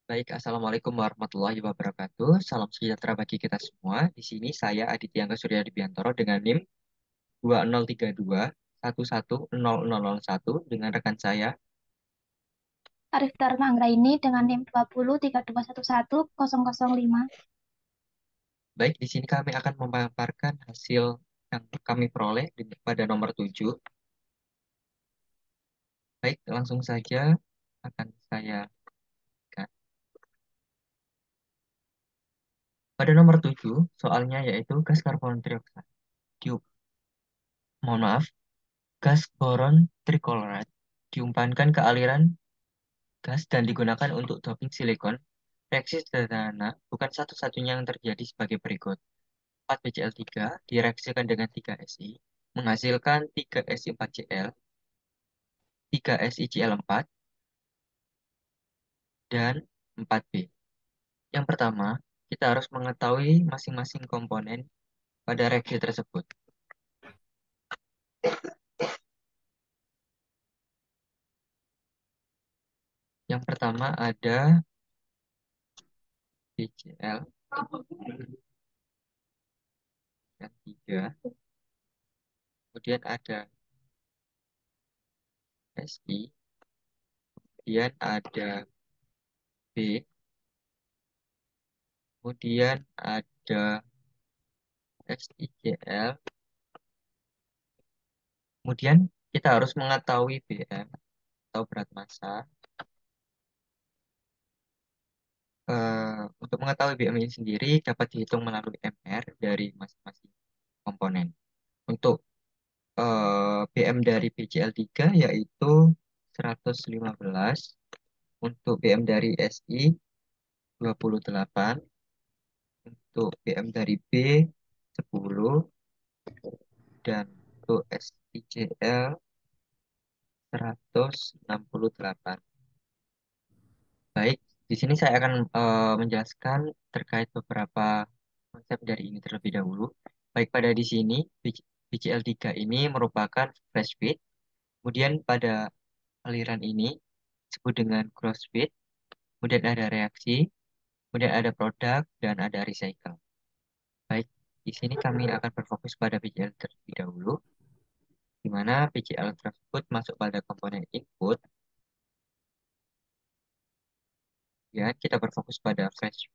Baik, Assalamualaikum warahmatullahi wabarakatuh. Salam sejahtera bagi kita semua. Di sini saya Aditya Angga Surya Dibiantoro dengan NIM 2032 110001 dengan rekan saya. Arif Dharma Anggraini dengan NIM 20 32111 005. Baik, di sini kami akan memaparkan hasil yang kami peroleh pada nomor 7. Baik, langsung saja akan saya berikan. Pada nomor 7, soalnya yaitu gas karbon dioksida. Mohon maaf, gas boron trichloride diumpankan ke aliran gas dan digunakan untuk doping silikon. Reaksi sederhana bukan satu-satunya yang terjadi sebagai berikut. 4BCl3 direaksikan dengan 3Si, menghasilkan 3Si4Cl, 3SiCl4, dan 4B. Yang pertama, kita harus mengetahui masing-masing komponen pada reaksi tersebut. Yang pertama ada BCl dan 3, kemudian ada Si, kemudian ada B, kemudian ada SiCl. Kemudian kita harus mengetahui BM atau berat massa. Untuk mengetahui BM ini sendiri dapat dihitung melalui MR dari masing-masing komponen. Untuk BM dari BCl3 yaitu 115, untuk BM dari Si 28, untuk BM dari B 10, dan untuk SiCl 168. Baik, di sini saya akan menjelaskan terkait beberapa konsep dari ini terlebih dahulu. Baik, pada di sini BCl3 ini merupakan flash feed, kemudian pada aliran ini disebut dengan gross feed, kemudian ada reaksi, kemudian ada produk, dan ada recycle. Baik, di sini kami akan berfokus pada BCl terlebih dahulu, di mana BCl tersebut masuk pada komponen input. Ya, kita berfokus pada flash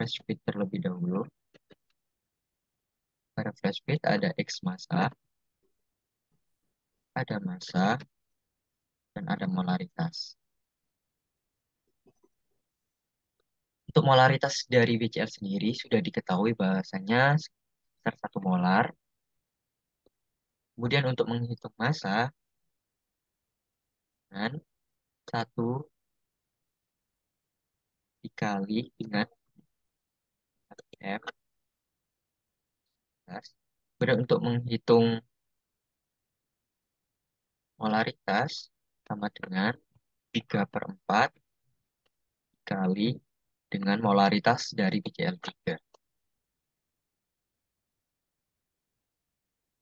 feed terlebih dahulu. Pada flash feed ada X massa, ada massa, dan ada molaritas. Untuk molaritas dari BCl sendiri sudah diketahui bahasanya sekitar 1 molar. Kemudian untuk menghitung massa, dengan 1 dikali dengan M. Kemudian untuk menghitung molaritas sama dengan 3/4 dikali dengan molaritas dari BCl3.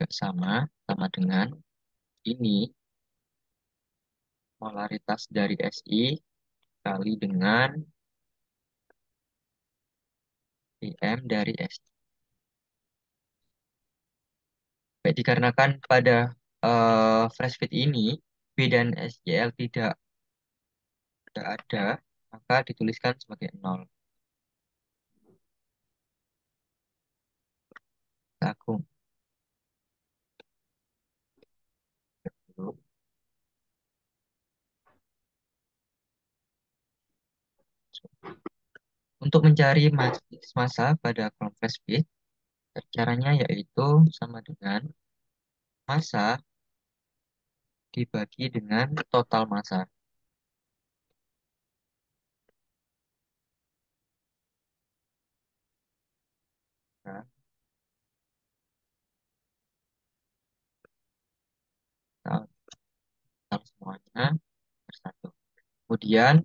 Sama dengan ini, molaritas dari Si kali dengan Bm dari Si. Baik, dikarenakan pada flash feed ini B dan SCl tidak ada, maka dituliskan sebagai 0. Aku dulu. Untuk mencari massa pada kolom flash feed, caranya yaitu sama dengan massa dibagi dengan total massa. Nah, total semuanya bersatu. Kemudian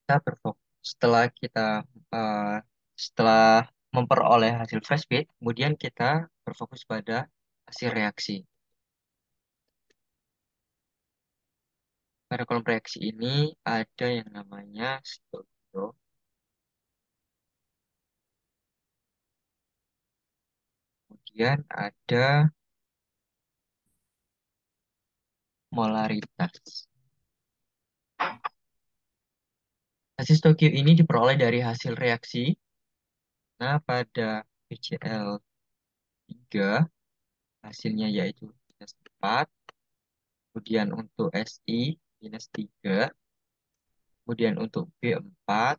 kita berfokus eh, setelah memperoleh hasil flash feed, kemudian kita berfokus pada hasil reaksi. pada kolom reaksi ini ada yang namanya stoikio, kemudian ada molaritas. Hasil stoikio ini diperoleh dari hasil reaksi. Nah, pada PCl 3 hasilnya yaitu -4, kemudian untuk Si -3, kemudian untuk B4,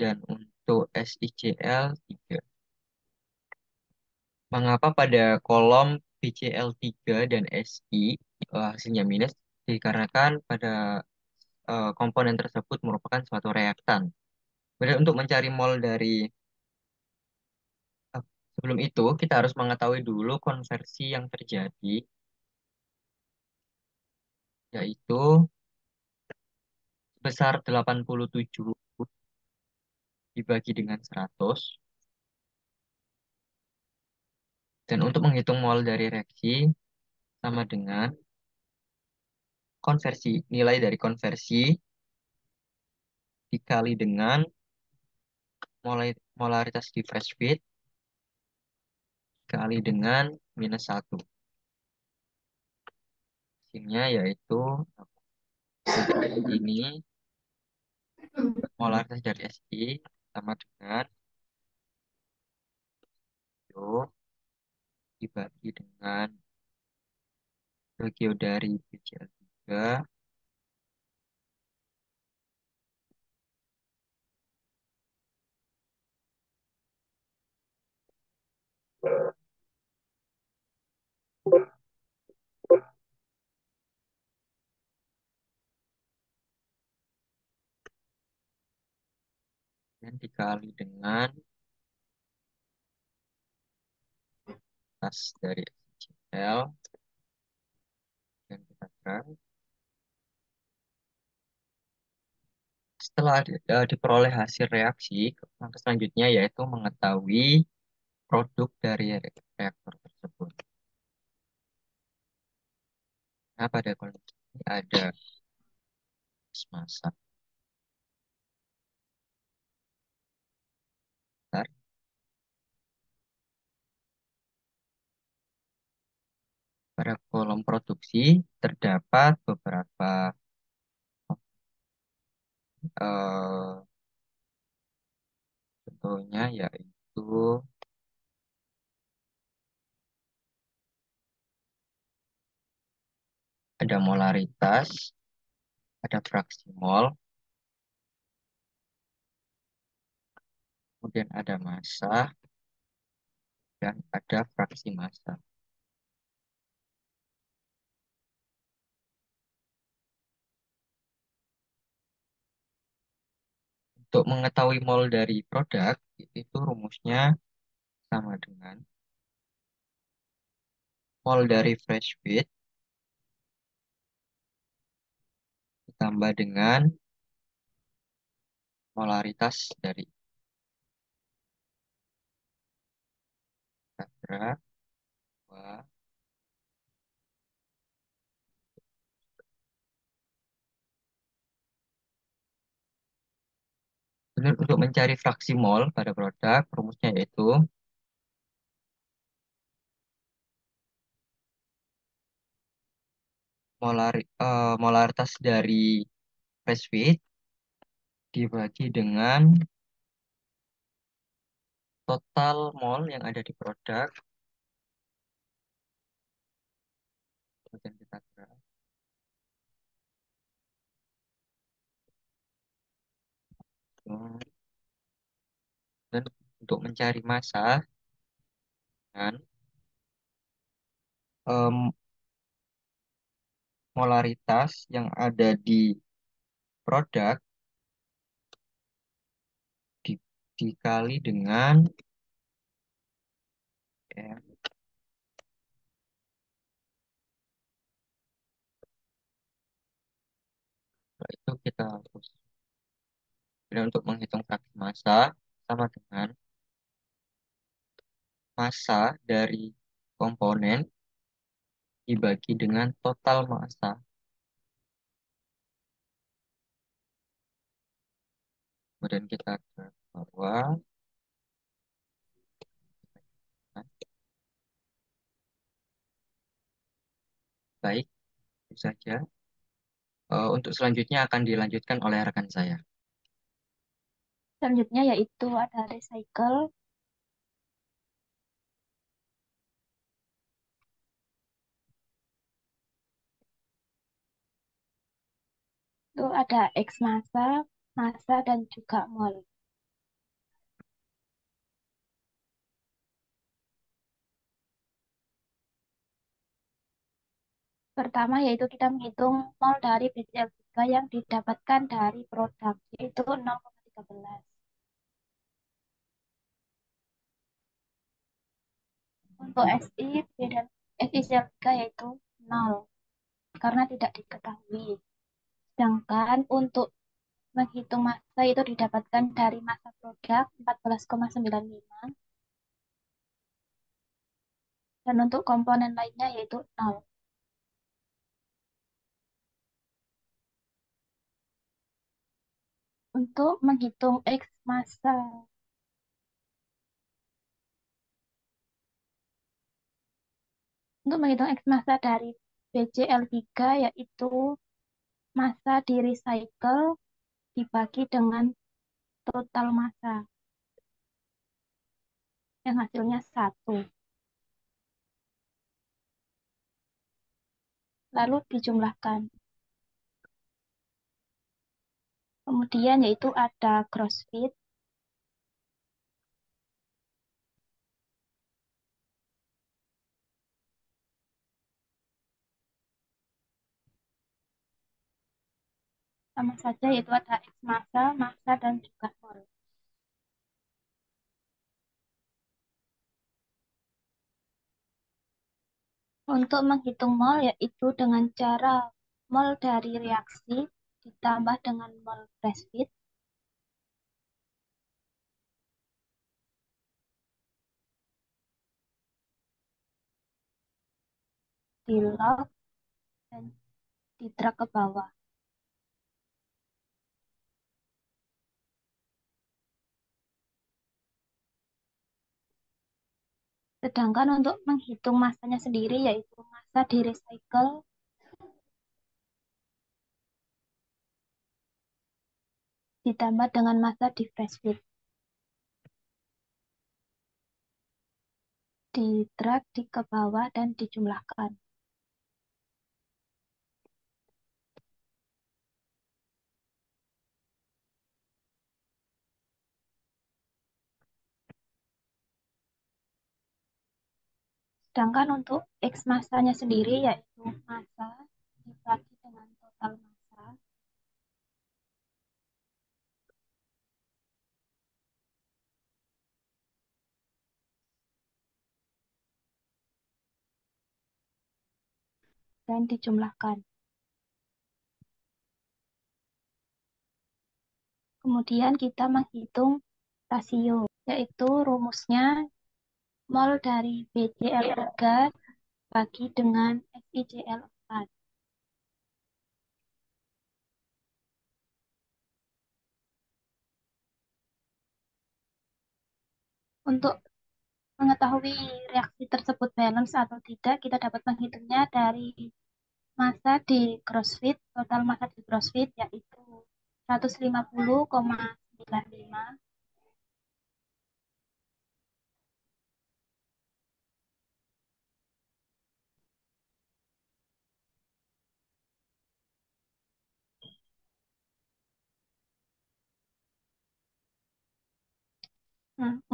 dan untuk SiCl 3. Mengapa pada kolom PCl 3 dan Si hasilnya minus? Dikarenakan pada komponen tersebut merupakan suatu reaktan. Kemudian untuk mencari mol dari eh, sebelum itu kita harus mengetahui dulu konversi yang terjadi, yaitu sebesar 87 dibagi dengan 100. Dan untuk menghitung mol dari reaksi sama dengan konversi, nilai dari konversi dikali dengan molaritas di fresh feed dikali dengan -1. Hasilnya yaitu ini molaritas dari Si sama dengan Q dibagi dengan regio dari BCl 3 dan dikali dengan tas dari SiCl dan kita terang. Setelah diperoleh hasil reaksi, langkah selanjutnya yaitu mengetahui produk dari reaktor tersebut. Nah, pada kondisi ini ada gas massa. Bentar. Pada kolom produksi terdapat beberapa eh, contohnya yaitu ada molaritas, ada fraksi mol, kemudian ada massa, dan ada fraksi massa. Untuk mengetahui mol dari produk, itu rumusnya sama dengan mol dari fresh feed ditambah dengan molaritas dari kadra 2. Kemudian untuk mencari fraksi mol pada produk, rumusnya yaitu molaritas dari fresh feed dibagi dengan total mol yang ada di produk. Kemudian kita graf. Dan untuk mencari massa, kan, em, molaritas yang ada di produk di- dikali dengan M. Setelah itu kita hapus. Dan untuk menghitung fraksi massa sama dengan massa dari komponen dibagi dengan total massa. kemudian kita ke bawah. Nah, baik, itu saja. Untuk selanjutnya akan dilanjutkan oleh rekan saya. Selanjutnya yaitu ada recycle, itu ada X massa, massa dan juga mol. Pertama yaitu kita menghitung mol dari BCl3 yang didapatkan dari produk, yaitu 0,13. Untuk SI, dan SiCl3 yaitu 0, karena tidak diketahui. Sedangkan untuk menghitung massa itu didapatkan dari massa produk 14,95, dan untuk komponen lainnya yaitu 0. Untuk menghitung X massa, untuk menghitung X massa dari BCl3 yaitu massa di recycle dibagi dengan total massa yang hasilnya 1. Lalu dijumlahkan. Kemudian yaitu ada gross fit, sama saja yaitu ada X massa, massa dan juga mol. Untuk menghitung mol yaitu dengan cara mol dari reaksi ditambah dengan mol fresh fit di log dan di drag ke bawah. Sedangkan untuk menghitung massanya sendiri yaitu massa di recycle ditambah dengan massa di fresh fit, di drag di ke bawah dan dijumlahkan. Sedangkan untuk X massanya sendiri yaitu massa dibagi dengan total massa dan dijumlahkan. Kemudian kita menghitung rasio, yaitu rumusnya mol dari BCl3 bagi dengan SiCl4. Untuk mengetahui reaksi tersebut balance atau tidak, kita dapat menghitungnya dari massa di CrossFit, total massa di CrossFit yaitu 150,95.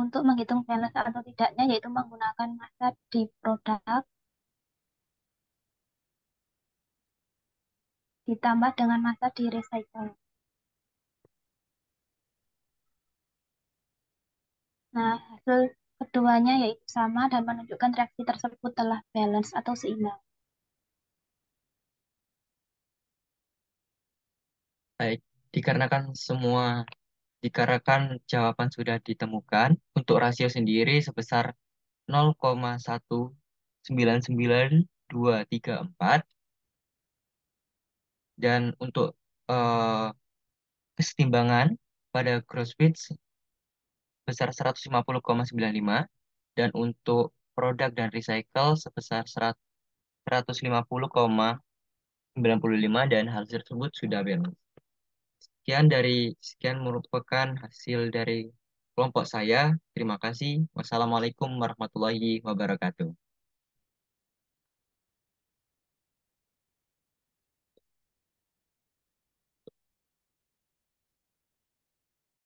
Untuk menghitung balance atau tidaknya yaitu menggunakan massa di produk ditambah dengan massa di recycle. Nah, hasil keduanya yaitu sama dan menunjukkan reaksi tersebut telah balance atau seimbang. Baik, dikarenakan jawaban sudah ditemukan, untuk rasio sendiri sebesar 0,199234 dan untuk eh, kesetimbangan pada gross weight sebesar 150,95 dan untuk produk dan recycle sebesar 150,95 dan hal tersebut sudah balance. Sekian merupakan hasil dari kelompok saya. Terima kasih. Wassalamualaikum warahmatullahi wabarakatuh.